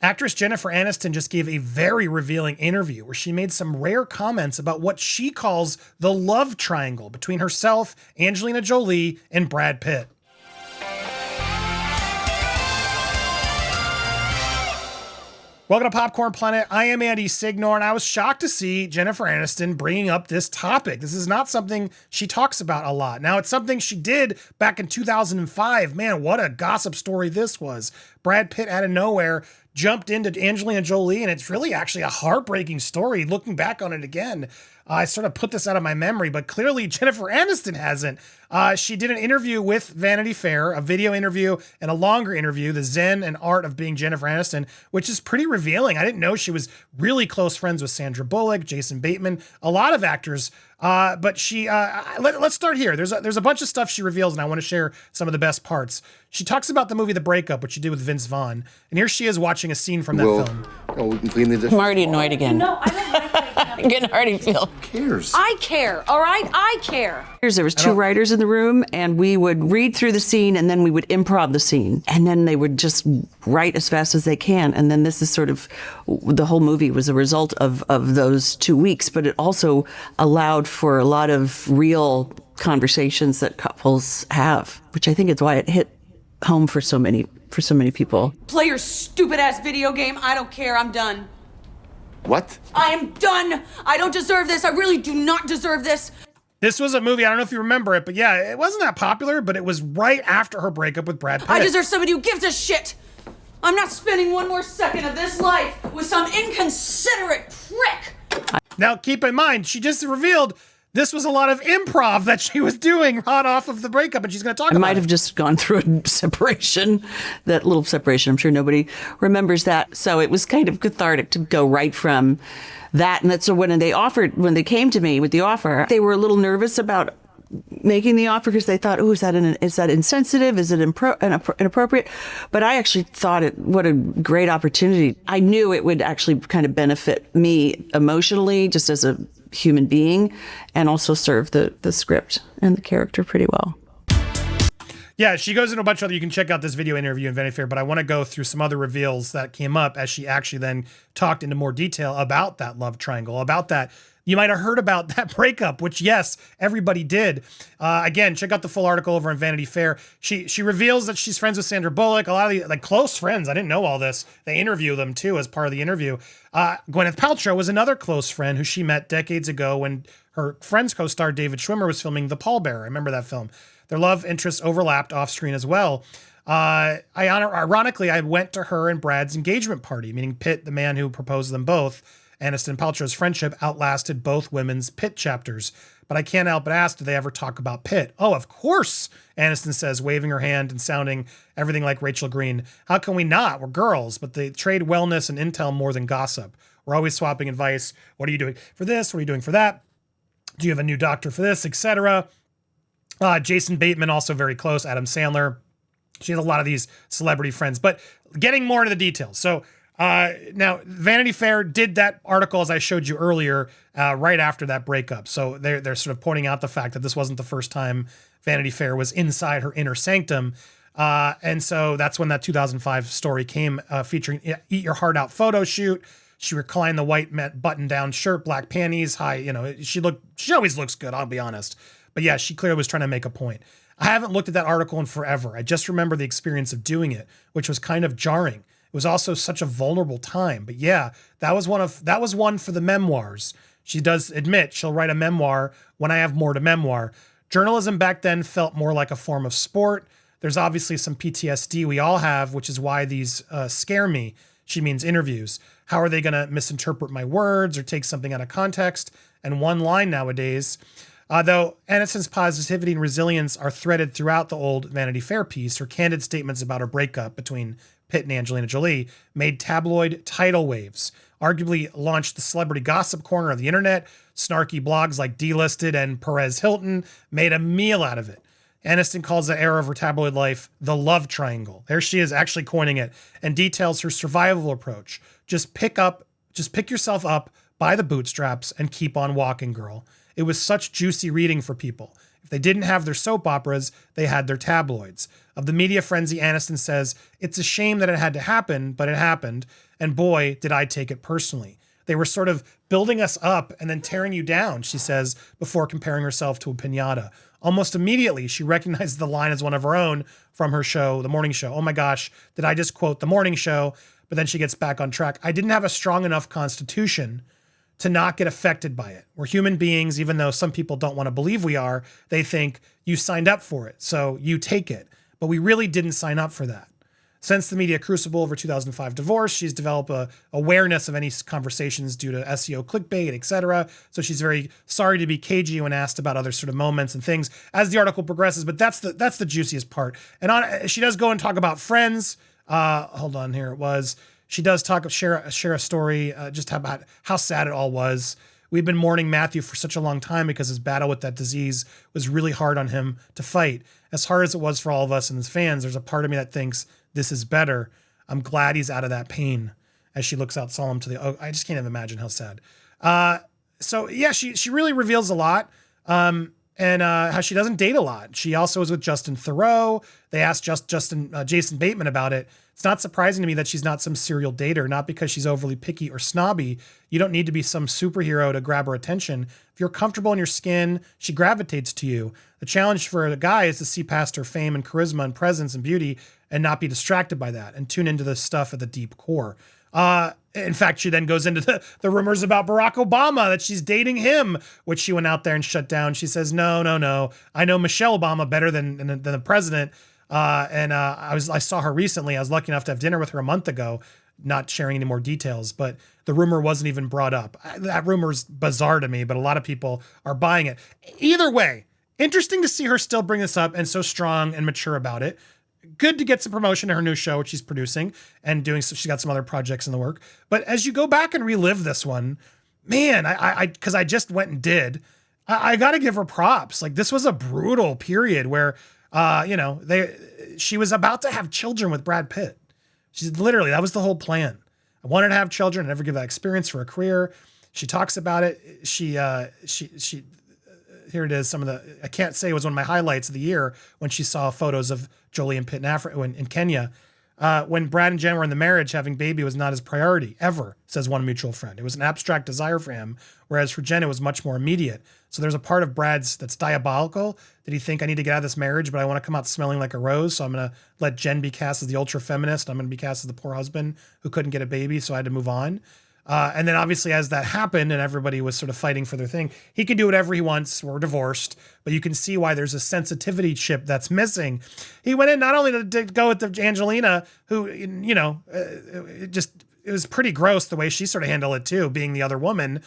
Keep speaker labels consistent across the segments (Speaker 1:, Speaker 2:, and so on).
Speaker 1: Actress Jennifer Aniston just gave a very revealing interview where she made some rare comments about what she calls the love triangle between herself, Angelina Jolie, and Brad Pitt. Welcome to Popcorn Planet. I am Andy Signore, and I was shocked to see Jennifer Aniston bringing up this topic. This is not something she talks about a lot. Now, it's something she did back in 2005. Man, what a gossip story this was. Brad Pitt out of nowhere jumped into Angelina Jolie, and it's really actually a heartbreaking story. Looking back on it again, I sort of put this out of my memory, but clearly Jennifer Aniston hasn't. She did an interview with Vanity Fair, a video interview and a longer interview, The Zen and Art of Being Jennifer Aniston, which is pretty revealing. I didn't know she was really close friends with Sandra Bullock, Jason Bateman, a lot of actors. But she, let's start here. There's a bunch of stuff she reveals, and I want to share some of the best parts. She talks about the movie The Breakup, which she did with Vince Vaughn. And here she is watching a scene from that film.
Speaker 2: Oh, we can clean the dishes.
Speaker 3: I'm already annoyed again.
Speaker 4: No, I don't like
Speaker 3: I'm getting already feel.
Speaker 2: Who cares?
Speaker 4: I care, all right? I care.
Speaker 3: There was two writers in the room, and we would read through the scene, and then we would improv the scene. And then they would just write as fast as they can. And then this is sort of, the whole movie was a result of those 2 weeks, but it also allowed for a lot of real conversations that couples have, which I think is why it hit home for so many people.
Speaker 4: Play your stupid ass video game. I don't care. I'm done.
Speaker 2: What?
Speaker 4: I am done. I don't deserve this. I really do not deserve this.
Speaker 1: This was a movie, I don't know if you remember it, but yeah, it wasn't that popular, but it was right after her breakup with Brad Pitt.
Speaker 4: I deserve somebody who gives a shit. I'm not spending one more second of this life with some inconsiderate prick.
Speaker 1: Now, keep in mind, she just revealed this was a lot of improv that she was doing hot off of the breakup, and she's going to talk about it.
Speaker 3: I might have just gone through a separation, that little separation. I'm sure nobody remembers that. So it was kind of cathartic to go right from that. And that's so when they came to me with the offer, they were a little nervous about making the offer because they thought, oh, is that insensitive? Is it inappropriate? But I actually thought what a great opportunity. I knew it would actually kind of benefit me emotionally, just as a human being, and also serve the script and the character pretty well.
Speaker 1: Yeah, she goes into a bunch of other, you can check out this video interview in Vanity Fair, but I want to go through some other reveals that came up as she actually then talked into more detail about that love triangle, about that. You might have heard about that breakup, which yes, everybody did. Again, check out the full article over on Vanity Fair. She reveals that she's friends with Sandra Bullock, a lot of the close friends. I didn't know all this. They interview them too as part of the interview. Gwyneth Paltrow was another close friend who she met decades ago when her Friends co-star David Schwimmer was filming The Pallbearer. I remember that film. Their love interests overlapped off screen as well. Ironically, I went to her and Brad's engagement party, meaning Pitt, the man who proposed them both. Aniston and Paltrow's friendship outlasted both women's Pitt chapters. But I can't help but ask, did they ever talk about Pitt? Oh, of course, Aniston says, waving her hand and sounding everything like Rachel Green. How can we not? We're girls, but they trade wellness and intel more than gossip. We're always swapping advice. What are you doing for this? What are you doing for that? Do you have a new doctor for this, etc.? Jason Bateman, also very close. Adam Sandler. She has a lot of these celebrity friends. But getting more into the details. So now, Vanity Fair did that article, as I showed you earlier, right after that breakup. So they're sort of pointing out the fact that this wasn't the first time Vanity Fair was inside her inner sanctum. And so that's when that 2005 story came, featuring Eat Your Heart Out photo shoot. She reclined the white button-down shirt, black panties, high, she always looks good, I'll be honest. But yeah, she clearly was trying to make a point. I haven't looked at that article in forever. I just remember the experience of doing it, which was kind of jarring. It was also such a vulnerable time. But yeah, that was one for the memoirs. She does admit she'll write a memoir when I have more to memoir. Journalism back then felt more like a form of sport. There's obviously some PTSD we all have, which is why these scare me. She means interviews. How are they going to misinterpret my words or take something out of context? And one line nowadays. Though Aniston's positivity and resilience are threaded throughout the old Vanity Fair piece, her candid statements about her breakup between Pitt and Angelina Jolie made tabloid tidal waves, arguably launched the celebrity gossip corner of the internet. Snarky blogs like Delisted and Perez Hilton made a meal out of it. Aniston calls the era of her tabloid life the love triangle. There she is, actually coining it, and details her survival approach. Just pick yourself up by the bootstraps and keep on walking, girl. It was such juicy reading for people. If they didn't have their soap operas, they had their tabloids. Of the media frenzy, Aniston says, "It's a shame that it had to happen, but it happened. And boy, did I take it personally. They were sort of building us up and then tearing you down," she says, before comparing herself to a piñata. Almost immediately, she recognizes the line as one of her own from her show, The Morning Show. "Oh my gosh, did I just quote The Morning Show?" But then she gets back on track. "I didn't have a strong enough constitution to not get affected by it. We're human beings, even though some people don't want to believe we are. They think you signed up for it, so you take it. But we really didn't sign up for that." Since the media crucible of her 2005 divorce, she's developed a awareness of any conversations due to SEO clickbait, etc. So she's very sorry to be cagey when asked about other sort of moments and things as the article progresses. But that's the juiciest part. And she does go and talk about Friends. Hold on, here it was. She does share a story just about how sad it all was. "We've been mourning Matthew for such a long time because his battle with that disease was really hard on him to fight. As hard as it was for all of us and his fans, there's a part of me that thinks this is better. I'm glad he's out of that pain." As she looks out solemn to I just can't even imagine how sad. So yeah, she really reveals a lot. And how she doesn't date a lot. She also was with Justin Theroux. They asked Jason Bateman about it. "It's not surprising to me that she's not some serial dater, not because she's overly picky or snobby. You don't need to be some superhero to grab her attention. If you're comfortable in your skin, she gravitates to you. The challenge for a guy is to see past her fame and charisma and presence and beauty and not be distracted by that and tune into the stuff at the deep core." In fact, she then goes into the rumors about Barack Obama, that she's dating him, which she went out there and shut down. She says, no. I know Michelle Obama better than the president. I saw her recently. I was lucky enough to have dinner with her a month ago, not sharing any more details, but the rumor wasn't even brought up. That rumor's bizarre to me, but a lot of people are buying it. Either way, interesting to see her still bring this up and so strong and mature about it. Good to get some promotion to her new show, which she's producing and doing. So she's got some other projects in the work. But as you go back and relive this one, man, because I just went and did, I got to give her props. Like, this was a brutal period where, she was about to have children with Brad Pitt. She's literally, that was the whole plan. I wanted to have children, never give that experience for a career. She talks about it. Here it is. I can't say it was one of my highlights of the year when she saw photos of Jolie and Pitt in Kenya. When Brad and Jen were in the marriage, having baby was not his priority ever, says one mutual friend. It was an abstract desire for him, whereas for Jen, it was much more immediate. So there's a part of Brad's that's diabolical. Did he think, I need to get out of this marriage, but I want to come out smelling like a rose, so I'm going to let Jen be cast as the ultra feminist. I'm going to be cast as the poor husband who couldn't get a baby, so I had to move on. And then obviously as that happened and everybody was sort of fighting for their thing, he can do whatever he wants. We're divorced, but you can see why there's a sensitivity chip that's missing. He went in not only to go with the Angelina, who, it was pretty gross the way she sort of handled it too, being the other woman.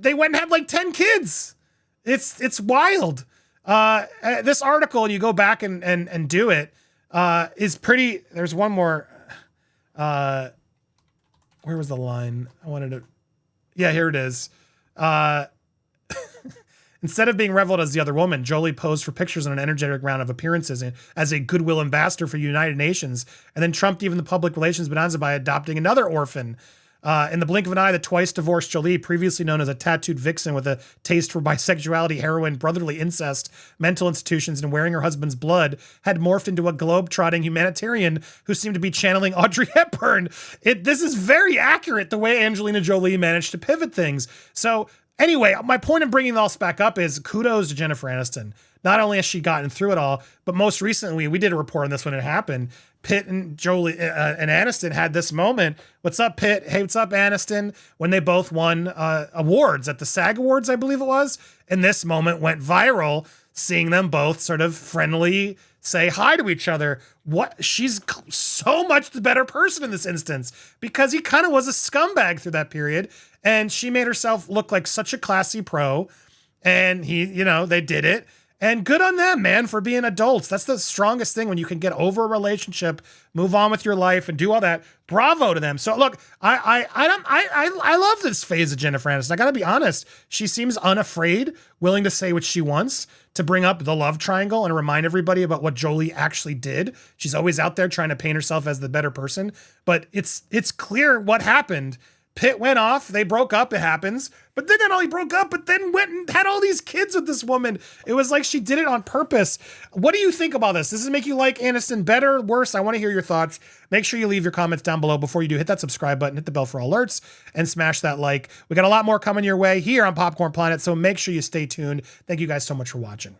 Speaker 1: They went and had like 10 kids. It's wild. This article, and you go back and do it, is pretty. There's one more, where was the line? Here it is. Instead of being reveled as the other woman, Jolie posed for pictures on an energetic round of appearances as a goodwill ambassador for United Nations, and then trumped even the public relations bonanza by adopting another orphan. In the blink of an eye, the twice divorced Jolie, previously known as a tattooed vixen with a taste for bisexuality, heroin, brotherly incest, mental institutions, and wearing her husband's blood, had morphed into a globe-trotting humanitarian who seemed to be channeling Audrey Hepburn. This is very accurate, the way Angelina Jolie managed to pivot things. So anyway, my point in bringing this back up is kudos to Jennifer Aniston. Not only has she gotten through it all, but most recently, we did a report on this when it happened. Pitt and Jolie and Aniston had this moment. What's up, Pitt? Hey, what's up, Aniston? When they both won awards at the SAG Awards, I believe it was. And this moment went viral, seeing them both sort of friendly say hi to each other. She's so much the better person in this instance, because he kind of was a scumbag through that period. And she made herself look like such a classy pro. And they did it. And good on them, man, for being adults. That's the strongest thing, when you can get over a relationship, move on with your life, and do all that. Bravo to them. So look, I love this phase of Jennifer Aniston. I got to be honest. She seems unafraid, willing to say what she wants, to bring up the love triangle and remind everybody about what Jolie actually did. She's always out there trying to paint herself as the better person, but it's clear what happened. Pitt went off. They broke up. It happens. But then not only broke up, but then went and had all these kids with this woman. It was like she did it on purpose. What do you think about this? Does this make you like Aniston better, worse? I want to hear your thoughts. Make sure you leave your comments down below. Before you do, hit that subscribe button, hit the bell for alerts, and smash that like. We got a lot more coming your way here on Popcorn Planet, so make sure you stay tuned. Thank you guys so much for watching.